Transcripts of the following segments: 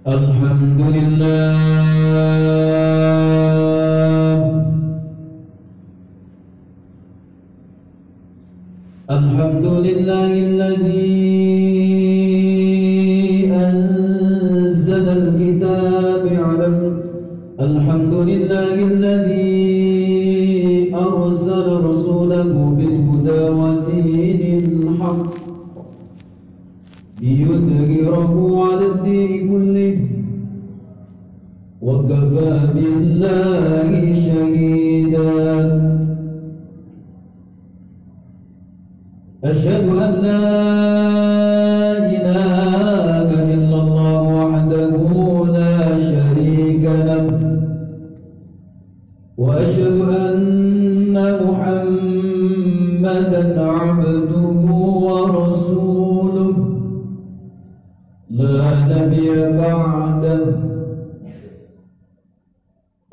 Alhamdulillahilladzi anzalal kitaba 'alal Alhamdulillahilladzi arsala rasulahu bil huda wa dinil haqq liyudhhirahu 'alad dini kullihi wa kafaa billahi shahidan. أشهد أن لا إله إلا الله وحده لا شريك له وأشهد أن محمدا عبده ورسوله لا نبي بعده.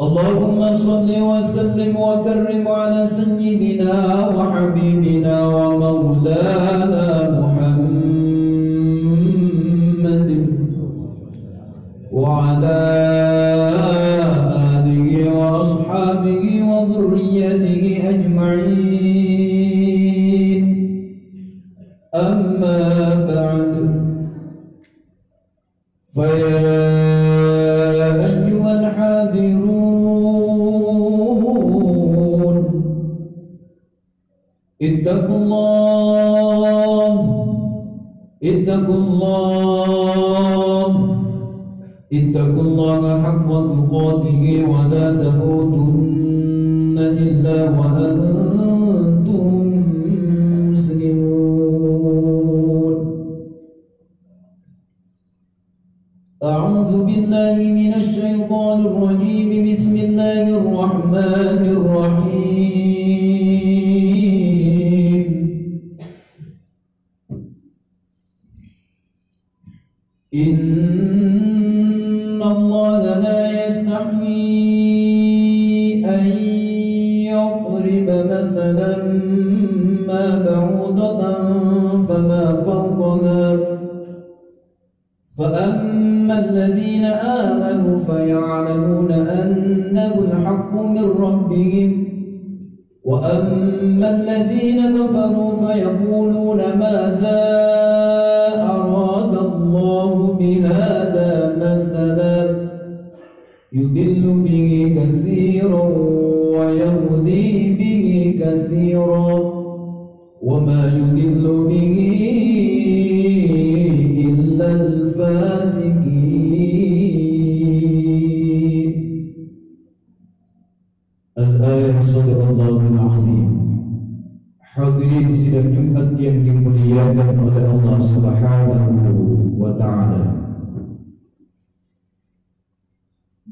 اللهم صل وسلم وكرم على سيدنا وحبيبنا ومولانا محمد وعلى آله وأصحابه وذريته أجمعين. أما بعد فيا أيها الحاضرون اتقوا الله اتقوا الله اتقوا الله حق تقاته ولا تموتن إلا وأنتم مسلمون. أعوذ بالله من الشيطان الرجيم. بسم الله الرحمن الرحيم. إن الله لا يستحيي أن يضرب مثلا ما بعوضة فما فوقها فأما الذين آمنوا فيعلمون أنه الحق من ربهم وأما الذين كفروا فيقولون ماذا أراد الله بهذا مثلا يضل به كثيرا ويهدي به كثيرا وما يضل به إلا الفاسقين. Al-ayah Sadaqallahul Azim. Hadirin sidang Jumat yang dimuliakan oleh Allah Subhanahu wa Ta'ala.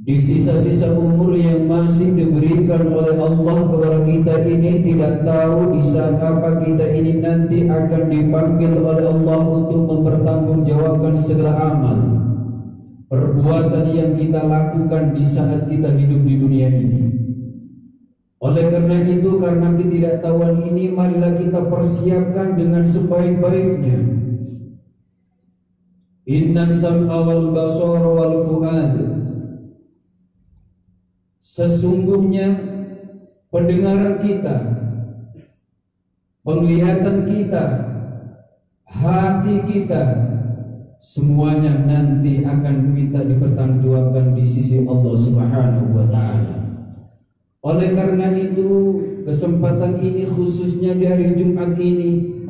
Di sisa-sisa umur yang masih diberikan oleh Allah kepada kita ini, tidak tahu di saat apa kita ini nanti akan dipanggil oleh Allah untuk mempertanggungjawabkan segala amal perbuatan yang kita lakukan di saat kita hidup di dunia ini. Oleh karena itu, karena ketidaktahuan ini, marilah kita persiapkan dengan sebaik-baiknya. Innas sam'a wal basara wal fu'ad. Sesungguhnya pendengaran kita, penglihatan kita, hati kita, semuanya nanti akan kita dipertanggungjawabkan di sisi Allah Subhanahu wa Ta'ala. Oleh karena itu, kesempatan ini khususnya di hari Jumat ini,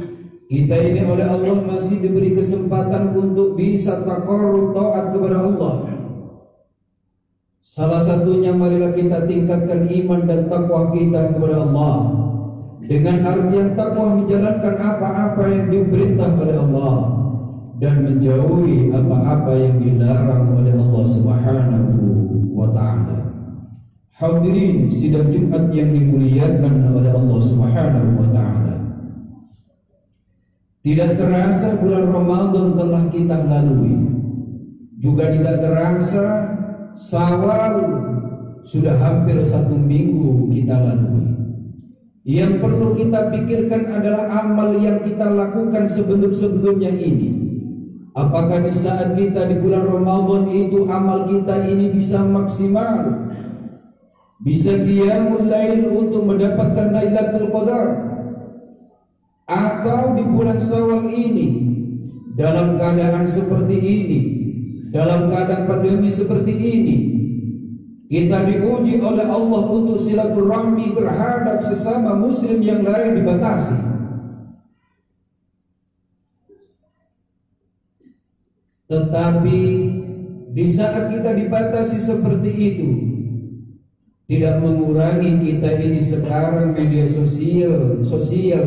kita ini oleh Allah masih diberi kesempatan untuk bisa taqarrub taat kepada Allah. Salah satunya, marilah kita tingkatkan iman dan takwa kita kepada Allah. Dengan artian takwa menjalankan apa-apa yang diperintah oleh Allah dan menjauhi apa-apa yang dilarang oleh Allah Subhanahu wa Ta'ala. Hadirin sidang Jumat yang dimuliakan oleh Allah Subhanahu wa Ta'ala. Tidak terasa bulan Ramadan telah kita lalui. Juga tidak terasa Syawal sudah hampir 1 minggu kita lalui. Yang perlu kita pikirkan adalah amal yang kita lakukan sebelum-sebelumnya ini. Apakah di saat kita di bulan Ramadan itu amal kita ini bisa maksimal, bisa qiyamul lail untuk mendapatkan Lailatul Qadar, atau di bulan Syawal ini dalam keadaan seperti ini, dalam keadaan pandemi seperti ini, kita diuji oleh Allah untuk silaturahmi terhadap sesama muslim yang lain dibatasi. Tetapi di saat kita dibatasi seperti itu, tidak mengurangi kita ini sekarang media sosial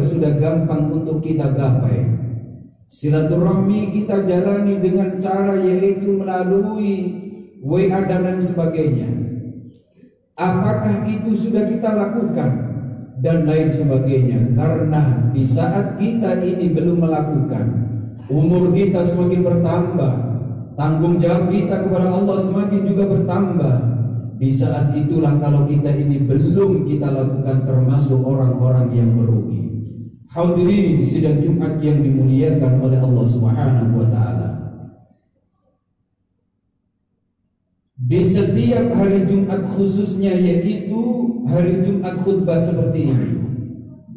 sudah gampang untuk kita gapai. Silaturahmi kita jalani dengan cara yaitu melalui WA dan lain sebagainya. Apakah itu sudah kita lakukan dan lain sebagainya? Karena di saat kita ini belum melakukan, umur kita semakin bertambah, tanggung jawab kita kepada Allah semakin juga bertambah. Di saat itulah kalau kita ini belum kita lakukan, termasuk orang-orang yang merugi. Hadirin sidang Jumat yang dimuliakan oleh Allah Subhanahu wa taala. Di setiap hari Jumat khususnya, yaitu hari Jumat khutbah seperti ini,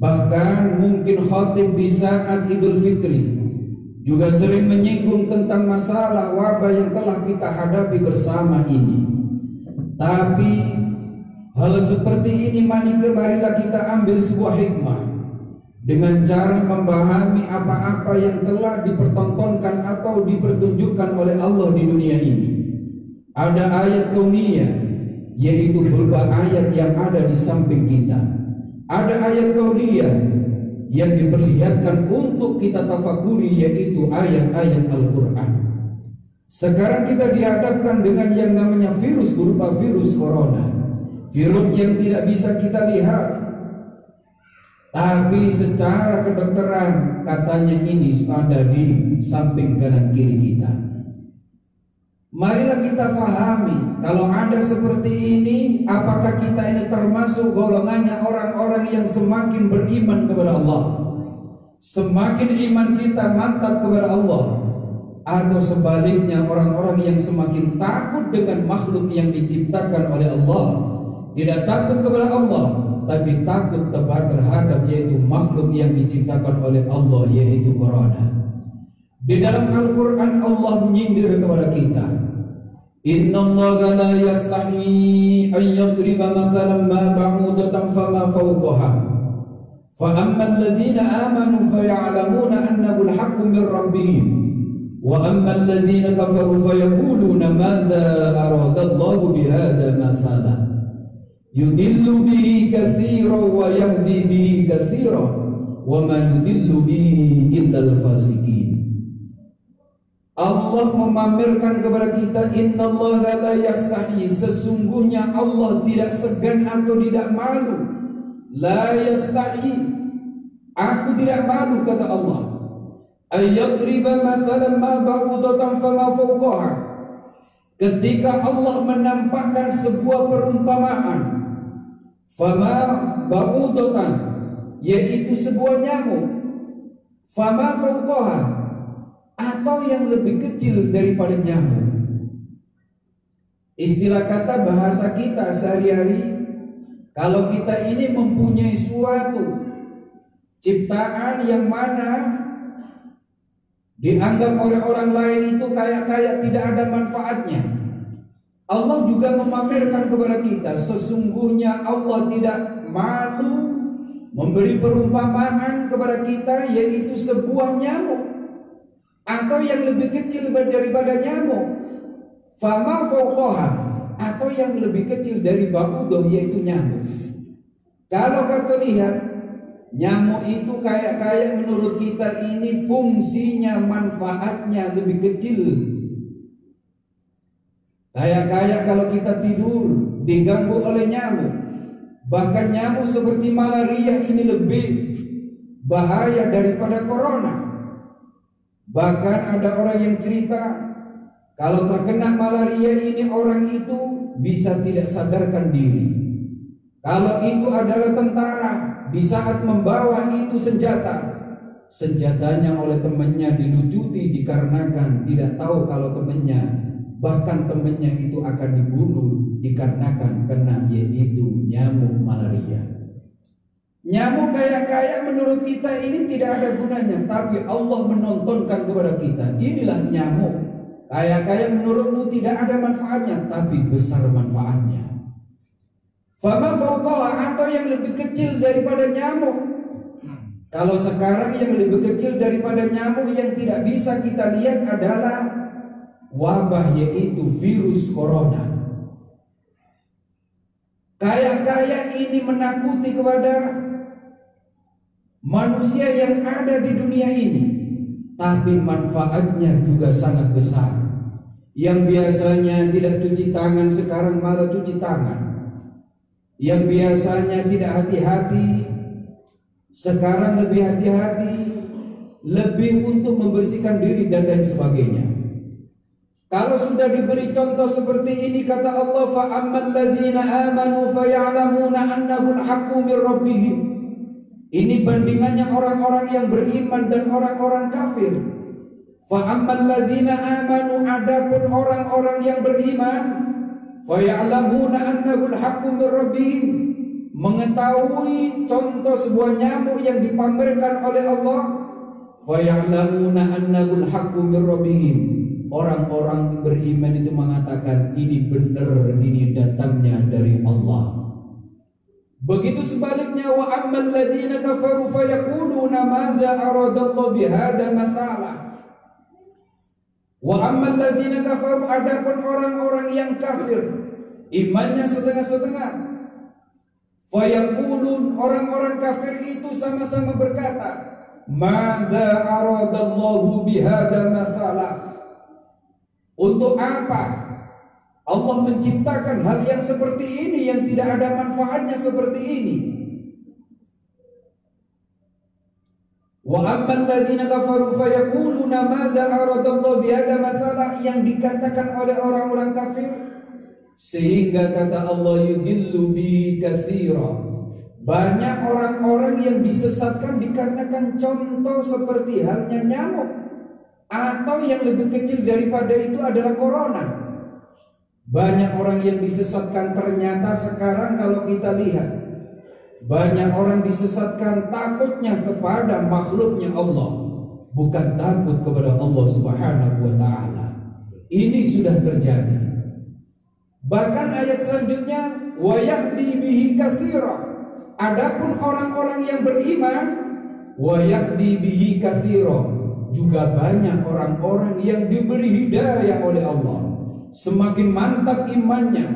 bahkan mungkin khatib di saat Idul Fitri juga sering menyinggung tentang masalah wabah yang telah kita hadapi bersama ini. Tapi hal seperti ini marilah kita ambil sebuah hikmah dengan cara memahami apa-apa yang telah dipertontonkan atau dipertunjukkan oleh Allah di dunia ini. Ada ayat kauniyah, yaitu berupa ayat yang ada di samping kita. Ada ayat kauniyah yang diperlihatkan untuk kita tafakuri, yaitu ayat-ayat Al-Quran. Sekarang kita dihadapkan dengan yang namanya virus berupa virus corona, virus yang tidak bisa kita lihat, tapi secara kedokteran katanya ini ada di samping kanan kiri kita. Marilah kita pahami, kalau ada seperti ini, apakah kita ini termasuk golongannya orang-orang yang semakin beriman kepada Allah, semakin iman kita mantap kepada Allah, atau sebaliknya orang-orang yang semakin takut dengan makhluk yang diciptakan oleh Allah, tidak takut kepada Allah, tapi takut terhadap yaitu makhluk yang diciptakan oleh Allah, yaitu corona. Di dalam Al-Quran Allah menyindir kepada kita, Innallaha la yastahi an yadriba mathalan ma ba'udatan fama fawqaha fa amma alladhina amanu faya'lamuna annahu al-haqqu min rabbihim wa amma alladhina kafaru fayaquluna madza arada Allahu bihadza mathala yudillu bihi katsiran wa yahdi bihi katsiran wa ma yudillu bihi illa al-fasiqin. Allah memamerkan kepada kita, innallaha la yastahi, sesungguhnya Allah tidak segan atau tidak malu. La yastahi, aku tidak malu, kata Allah. Ayadriba mathalan ma ba'udatan fama fawqaha, ketika Allah menampakkan sebuah perumpamaan, fama ba'udatan, yaitu sebuah nyamuk, fama fawqaha, atau yang lebih kecil daripada nyamuk. Istilah kata bahasa kita sehari-hari, kalau kita ini mempunyai suatu ciptaan yang mana dianggap oleh orang lain itu kayak tidak ada manfaatnya, Allah juga memamerkan kepada kita, sesungguhnya Allah tidak malu memberi perumpamaan kepada kita, yaitu sebuah nyamuk atau yang lebih kecil daripada nyamuk, fama fawqaha, atau yang lebih kecil dari ba'udah, yaitu nyamuk. Kalau kita lihat nyamuk itu kayak menurut kita ini fungsinya, manfaatnya lebih kecil. Kayak kalau kita tidur diganggu oleh nyamuk, bahkan nyamuk seperti malaria ini lebih bahaya daripada corona. Bahkan ada orang yang cerita, kalau terkena malaria ini orang itu bisa tidak sadarkan diri. Kalau itu adalah tentara, di saat membawa itu senjata, senjatanya oleh temannya dilucuti dikarenakan tidak tahu kalau temannya, bahkan temannya itu akan dibunuh dikarenakan kena yaitu nyamuk malaria. Nyamuk kaya-kaya menurut kita ini tidak ada gunanya, tapi Allah menontonkan kepada kita, inilah nyamuk. Kaya-kaya menurutmu tidak ada manfaatnya, tapi besar manfaatnya. Fama fawqaha, atau yang lebih kecil daripada nyamuk. Kalau sekarang yang lebih kecil daripada nyamuk yang tidak bisa kita lihat adalah wabah, yaitu virus corona. Kaya-kaya ini menakuti kepada manusia yang ada di dunia ini, tapi manfaatnya juga sangat besar. Yang biasanya tidak cuci tangan sekarang malah cuci tangan. Yang biasanya tidak hati-hati sekarang lebih hati-hati, lebih untuk membersihkan diri dan lain sebagainya. Kalau sudah diberi contoh seperti ini, kata Allah, fa ammal ladzina amanu fayalamuna annahu al-haqqu mir rabbihim. Ini bandingannya orang-orang yang beriman dan orang-orang kafir. Fa ammal ladzina amanu, adapun orang-orang yang beriman, fayalamuna annahu al-haqqu mir rabbihim, mengetahui contoh sebuah nyamuk yang dipamerkan oleh Allah. Fayalamuna annahul haqqu mir rabbihim, orang-orang beriman itu mengatakan ini benar, ini datangnya dari Allah. Begitu sebaliknya, wa ammal ladzina kafaru fayaquluna madza aradallahu bihadza mathala. Wa ammal ladzina kafaru, adapun orang-orang yang kafir, imannya setengah-setengah. Fayaqulun, orang-orang kafir itu sama-sama berkata, madza aradallahu bihadza mathala. Untuk apa Allah menciptakan hal yang seperti ini, yang tidak ada manfaatnya seperti ini? Wa ammal ladzina kafaru fayaquluna madza aradallahu bihadza mathala, yang dikatakan oleh orang-orang kafir, sehingga kata Allah, yudillu bi katsira, banyak orang-orang yang disesatkan dikarenakan contoh seperti halnya nyamuk, atau yang lebih kecil daripada itu adalah corona. Banyak orang yang disesatkan, ternyata sekarang kalau kita lihat, banyak orang disesatkan takutnya kepada makhluknya Allah, bukan takut kepada Allah Subhanahu wa ta'ala. Ini sudah terjadi. Bahkan ayat selanjutnya, wa yahdi bihi katsira, adapun orang-orang yang beriman, wa yahdi bihi katsira, juga banyak orang-orang yang diberi hidayah oleh Allah. Semakin mantap imannya,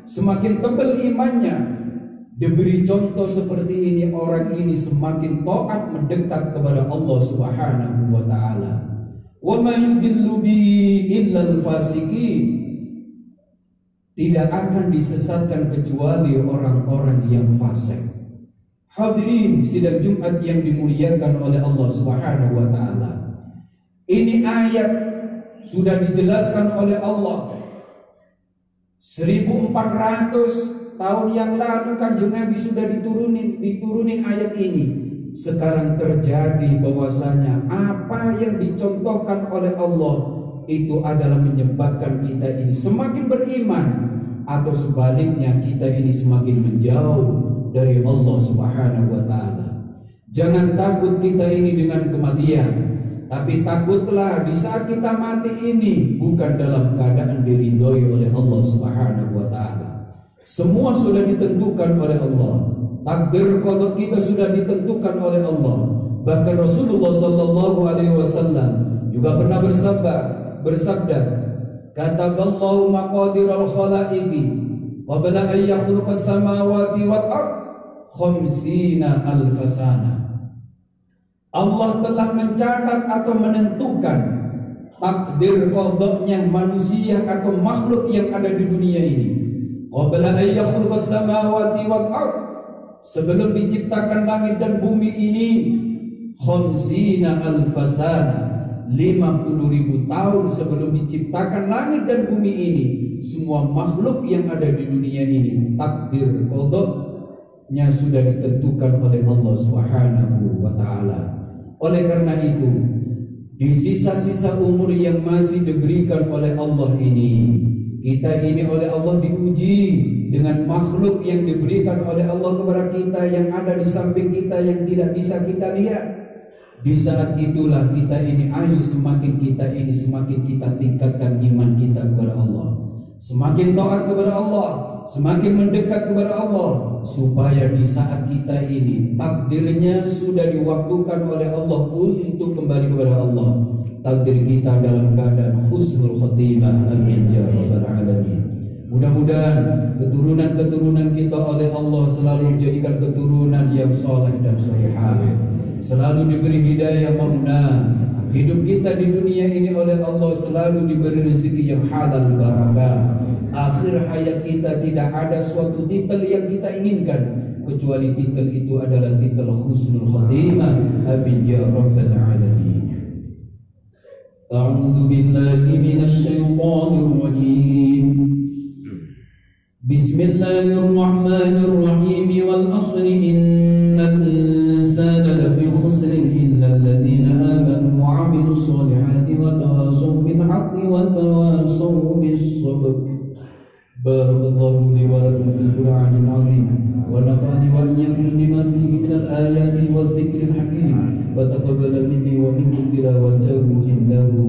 semakin tebal imannya, diberi contoh seperti ini, orang ini semakin taat mendekat kepada Allah Subhanahu wa ta'ala. Wa ma yudillu bihi illal fasiqin, tidak akan disesatkan kecuali orang-orang yang fasik. Hadirin sidang Jumat yang dimuliakan oleh Allah Subhanahu wa ta'ala, ini ayat sudah dijelaskan oleh Allah 1400 tahun yang lalu. Kanjeng Nabi sudah diturunin ayat ini. Sekarang terjadi bahwasanya apa yang dicontohkan oleh Allah itu adalah menyebabkan kita ini semakin beriman, atau sebaliknya kita ini semakin menjauh dari Allah Subhanahu wa ta'ala. Jangan takut kita ini dengan kematian, tapi takutlah di saat kita mati ini bukan dalam keadaan diridhoi oleh Allah Subhanahu wa ta'ala. Semua sudah ditentukan oleh Allah. Takdir qada kita sudah ditentukan oleh Allah. Bahkan Rasulullah sallallahu alaihi wasallam juga pernah bersabda, kataballahu maqadiral khalaiqi qabla an yakhluqas samawati wal ard 50 alf sana. Allah telah mencatat atau menentukan takdir qadanya manusia atau makhluk yang ada di dunia ini. Qabla an yakhluqas samawati wal ard, sebelum diciptakan langit dan bumi ini, 50 alf sana, 50.000 tahun sebelum diciptakan langit dan bumi ini, semua makhluk yang ada di dunia ini takdir qadanya sudah ditentukan oleh Allah Subhanahu wa ta'ala. Oleh karena itu, di sisa-sisa umur yang masih diberikan oleh Allah ini, kita ini oleh Allah diuji dengan makhluk yang diberikan oleh Allah kepada kita, yang ada di samping kita, yang tidak bisa kita lihat. Di saat itulah kita ini, ayo semakin kita tingkatkan iman kita kepada Allah, semakin taat kepada Allah, semakin mendekat kepada Allah, supaya di saat kita ini takdirnya sudah diwaktukan oleh Allah untuk kembali kepada Allah, takdir kita dalam keadaan husnul khotimah. Amin ya rabbal alamin. Mudah-mudahan keturunan-keturunan kita oleh Allah selalu dijadikan keturunan yang saleh dan salihah, selalu diberi hidayah mauna. Hidup kita di dunia ini oleh Allah selalu diberi rezeki yang halal barakah. Akhir hayat kita tidak ada suatu titel yang kita inginkan kecuali titel itu adalah titel husnul khotimah. Amin ya rabbal alamin. A'udzu billahi minasy syaithanir rajim. Bismillahirrahmanirrahim. Wal 'ashri innal insana lafi khusrin illa alladhina amanu wa 'amilus solihati wa tawassaw bil haqqi wa tawassaw bis sabr. Barakallahu li wa lakum fil Qur'anil 'azim wa nafa'ani wa iyyakum bima fihi minal ayati wadh dhikril hakim wa taqabbal minni wa minkum tilawatahu innahu